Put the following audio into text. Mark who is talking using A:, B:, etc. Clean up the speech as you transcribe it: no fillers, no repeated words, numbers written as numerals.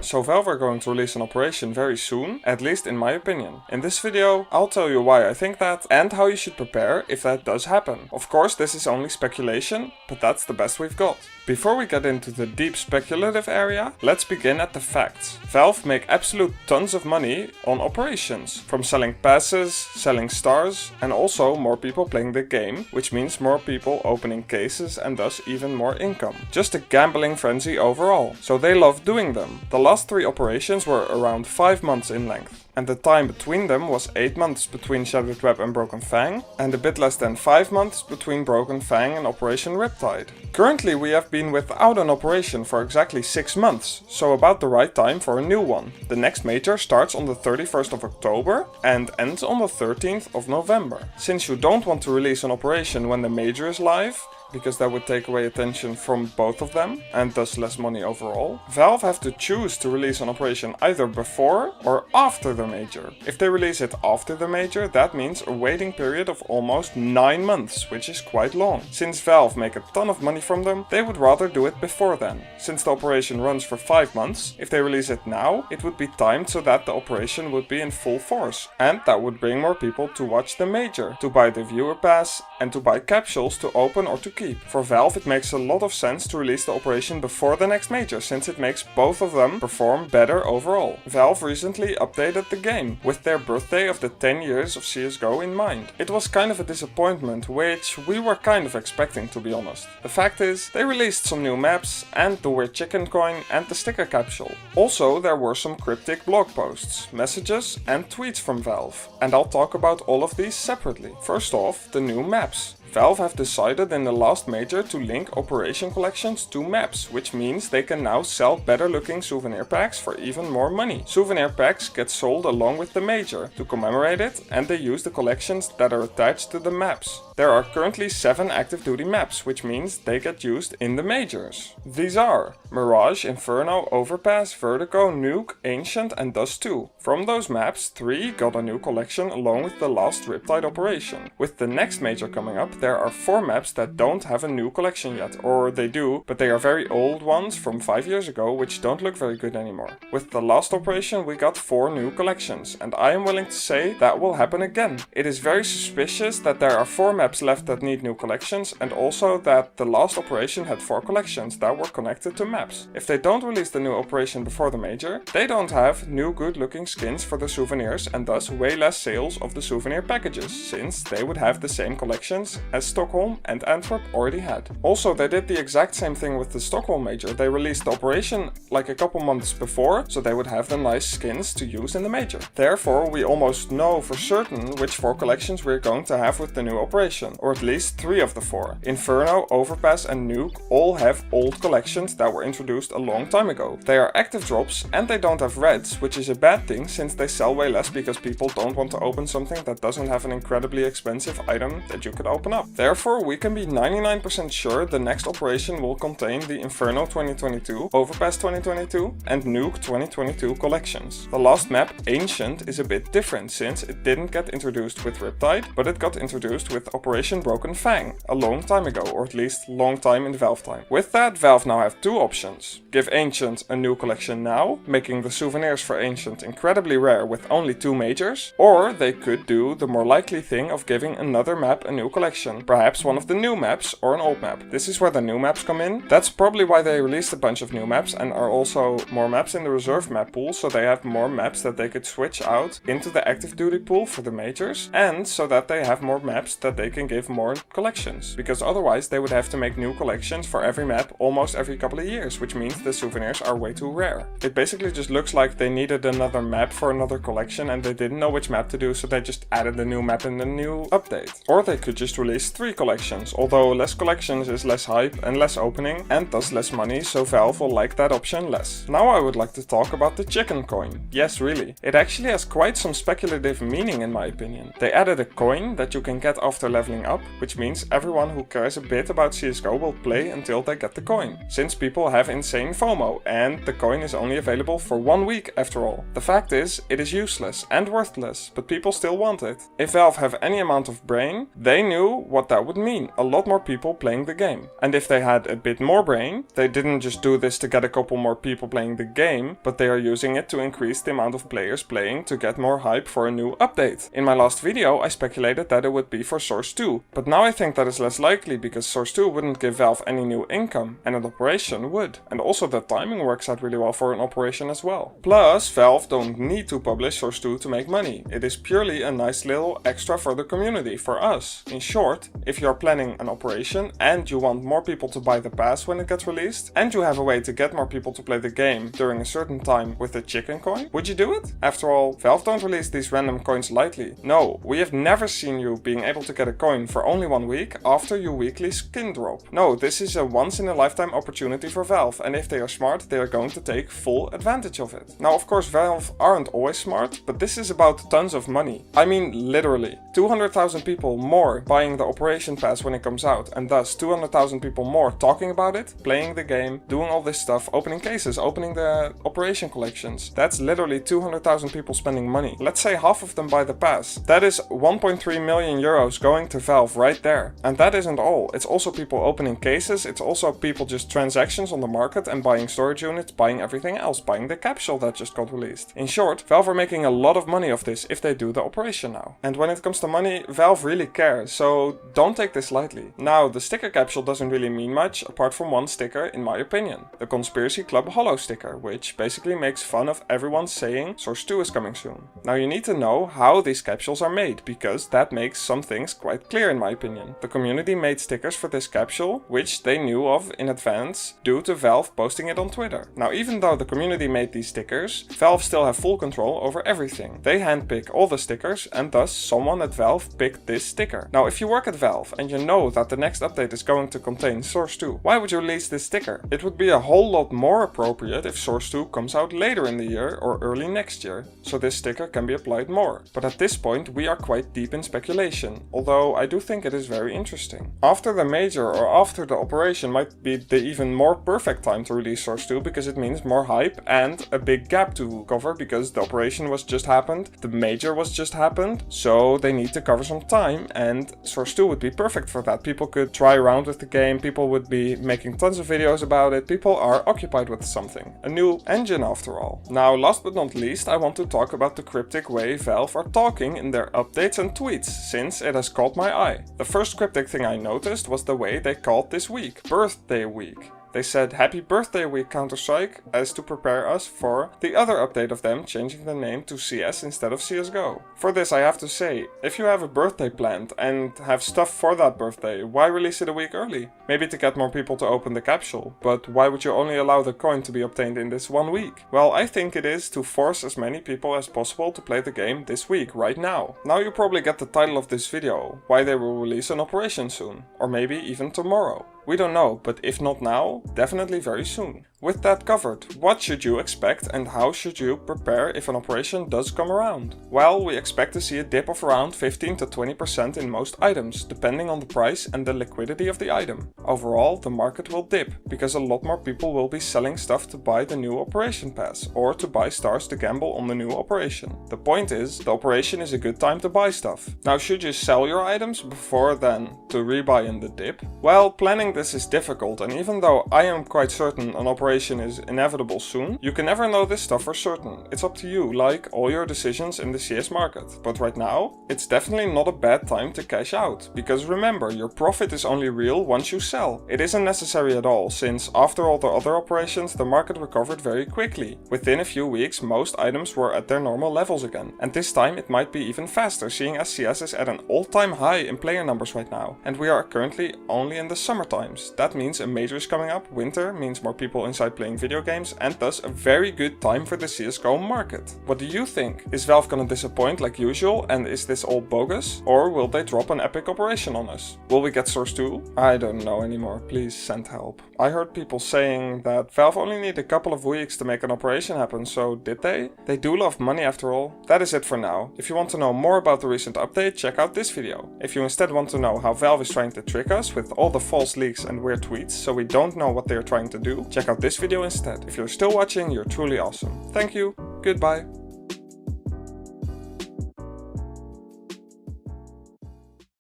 A: so Valve are going to release an operation very soon, at least in my opinion. In this video, I'll tell you why I think that and how you should prepare if that does happen. Of course, this is only speculation, but that's the best we've got. Before we get into the deep speculative area, let's begin at the facts. Valve make absolute tons of money on operations, from selling passes, selling stars, and also more people playing the game, which means more people opening cases and thus even more income. Just a gambling frenzy overall, so they love doing them. The last 3 operations were around 5 months in length. And the time between them was 8 months between Shattered Web and Broken Fang, and a bit less than 5 months between Broken Fang and Operation Riptide. Currently we have been without an operation for exactly 6 months, so about the right time for a new one. The next major starts on the 31st of October and ends on the 13th of November. Since you don't want to release an operation when the major is live, because that would take away attention from both of them and thus less money overall, Valve have to choose to release an operation either before or after the major. If they release it after the major, that means a waiting period of almost 9 months, which is quite long. Since Valve make a ton of money from them, they would rather do it before then. Since the operation runs for 5 months, if they release it now, it would be timed so that the operation would be in full force, and that would bring more people to watch the major, to buy the viewer pass, and to buy capsules to open or to keep. For Valve, it makes a lot of sense to release the operation before the next major, since it makes both of them perform better overall. Valve recently updated the game, with their birthday of the 10 years of CSGO in mind. It was kind of a disappointment, which we were kind of expecting, to be honest. The fact is, they released some new maps, and the weird chicken coin, and the sticker capsule. Also, there were some cryptic blog posts, messages, and tweets from Valve. And I'll talk about all of these separately. First off, the new maps. Valve have decided in the last major to link operation collections to maps, which means they can now sell better looking souvenir packs for even more money. Souvenir packs get sold along with the major to commemorate it, and they use the collections that are attached to the maps. There are currently 7 active duty maps, which means they get used in the majors. These are Mirage, Inferno, Overpass, Vertigo, Nuke, Ancient and Dust 2. From those maps, 3 got a new collection along with the last Riptide operation. With the next major coming up, there are 4 maps that don't have a new collection yet, or they do, but they are very old ones from 5 years ago, which don't look very good anymore. With the last operation we got 4 new collections, and I am willing to say that will happen again. It is very suspicious that there are 4 maps left that need new collections, and also that the last operation had 4 collections that were connected to maps. If they don't release the new operation before the major, they don't have new good looking skins for the souvenirs and thus way less sales of the souvenir packages, since they would have the same collections as Stockholm and Antwerp already had. Also, they did the exact same thing with the Stockholm major. They released the operation like a couple months before, so they would have the nice skins to use in the major. Therefore, we almost know for certain which 4 collections we're going to have with the new operation, or at least 3 of the 4. Inferno, Overpass and Nuke all have old collections that were introduced a long time ago. They are active drops and they don't have reds, which is a bad thing since they sell way less because people don't want to open something that doesn't have an incredibly expensive item that you could open up. Therefore, we can be 99% sure the next operation will contain the Inferno 2022, Overpass 2022 and Nuke 2022 collections. The last map, Ancient, is a bit different since it didn't get introduced with Riptide, but it got introduced with Operation Broken Fang a long time ago, or at least long time in Valve time. With that, Valve now have 2 options. Give Ancient a new collection now, making the souvenirs for Ancient incredibly rare with only 2 majors, or they could do the more likely thing of giving another map a new collection. Perhaps one of the new maps or an old map. This is where the new maps come in. That's probably why they released a bunch of new maps and are also more maps in the reserve map pool, so they have more maps that they could switch out into the active duty pool for the majors, and so that they have more maps that they can give more collections, because otherwise they would have to make new collections for every map almost every couple of years, which means the souvenirs are way too rare. It basically just looks like they needed another map for another collection and they didn't know which map to do, so they just added a new map in the new update. Or they could just release 3 collections, although less collections is less hype and less opening and thus less money, so Valve will like that option less. Now I would like to talk about the chicken coin. Yes, really. It actually has quite some speculative meaning in my opinion. They added a coin that you can get after level leveling up, which means everyone who cares a bit about CSGO will play until they get the coin, since people have insane FOMO and the coin is only available for 1 week after all. The fact is, it is useless and worthless, but people still want it. If Valve have any amount of brain, they knew what that would mean, a lot more people playing the game. And if they had a bit more brain, they didn't just do this to get a couple more people playing the game, but they are using it to increase the amount of players playing to get more hype for a new update. In my last video, I speculated that it would be for Source 2, but now I think that is less likely because Source 2 wouldn't give Valve any new income, and an operation would. And also the timing works out really well for an operation as well. Plus, Valve don't need to publish Source 2 to make money. It is purely a nice little extra for the community, for us. In short, if you're planning an operation and you want more people to buy the pass when it gets released, and you have a way to get more people to play the game during a certain time with the chicken coin, would you do it? After all, Valve don't release these random coins lightly. No, we have never seen you being able to get a coin for only 1 week after your weekly skin drop. No, this is a once in a lifetime opportunity for Valve, and if they are smart, they are going to take full advantage of it. Now, of course, Valve aren't always smart, but this is about tons of money. I mean, literally. 200,000 people more buying the Operation Pass when it comes out, and thus 200,000 people more talking about it, playing the game, doing all this stuff, opening cases, opening the Operation collections. That's literally 200,000 people spending money. Let's say half of them buy the pass. That is 1.3 million euros going to Valve right there. And that isn't all. It's also people opening cases, it's also people just transactions on the market and buying storage units, buying everything else, buying the capsule that just got released. In short, Valve are making a lot of money off this if they do the operation now. And when it comes to money, Valve really cares, so don't take this lightly. Now, the sticker capsule doesn't really mean much apart from one sticker in my opinion. The Conspiracy Club Hollow sticker, which basically makes fun of everyone saying Source 2 is coming soon. Now you need to know how these capsules are made, because that makes some things quite clear in my opinion. The community made stickers for this capsule, which they knew of in advance due to Valve posting it on Twitter. Now even though the community made these stickers, Valve still have full control over everything. They handpick all the stickers and thus someone at Valve picked this sticker. Now if you work at Valve and you know that the next update is going to contain Source 2, why would you release this sticker? It would be a whole lot more appropriate if Source 2 comes out later in the year or early next year, so this sticker can be applied more. But at this point we are quite deep in speculation, although I do think it is very interesting. After the major or after the operation might be the even more perfect time to release Source 2 because it means more hype and a big gap to cover because the operation was just happened, the major was just happened, so they need to cover some time and Source 2 would be perfect for that. People could try around with the game, people would be making tons of videos about it, people are occupied with something. A new engine after all. Now last but not least I want to talk about the cryptic way Valve are talking in their updates and tweets, since it has caught my eye. The first cryptic thing I noticed was the way they called this week, Birthday Week. They said Happy Birthday Week Counter-Strike as to prepare us for the other update of them changing the name to CS instead of CSGO. For this I have to say, if you have a birthday planned and have stuff for that birthday, why release it a week early? Maybe to get more people to open the capsule, but why would you only allow the coin to be obtained in this 1 week? Well, I think it is to force as many people as possible to play the game this week, right now. Now you probably get the title of this video, why they will release an operation soon, or maybe even tomorrow. We don't know, but if not now, definitely very soon. With that covered, what should you expect and how should you prepare if an operation does come around? Well, we expect to see a dip of around 15 to 20% in most items, depending on the price and the liquidity of the item. Overall, the market will dip, because a lot more people will be selling stuff to buy the new operation pass, or to buy stars to gamble on the new operation. The point is, the operation is a good time to buy stuff. Now, should you sell your items before then to rebuy in the dip? Well, planning this is difficult, and even though I am quite certain an operation is inevitable soon, you can never know this stuff for certain. It's up to you, like all your decisions in the CS market. But right now, it's definitely not a bad time to cash out, because remember, your profit is only real once you sell. It isn't necessary at all, since after all the other operations, the market recovered very quickly. Within a few weeks, most items were at their normal levels again, and this time it might be even faster, seeing as CS is at an all-time high in player numbers right now, and we are currently only in the summer times. That means a major is coming up, winter means more people inside outside playing video games and thus a very good time for the CSGO market. What do you think? Is Valve gonna disappoint like usual and is this all bogus? Or will they drop an epic operation on us? Will we get Source 2? I don't know anymore, please send help. I heard people saying that Valve only need a couple of weeks to make an operation happen, so did they? They do love money after all. That is it for now. If you want to know more about the recent update, check out this video. If you instead want to know how Valve is trying to trick us with all the false leaks and weird tweets so we don't know what they are trying to do, check out this video instead. If you're still watching, you're truly awesome. Thank you, goodbye.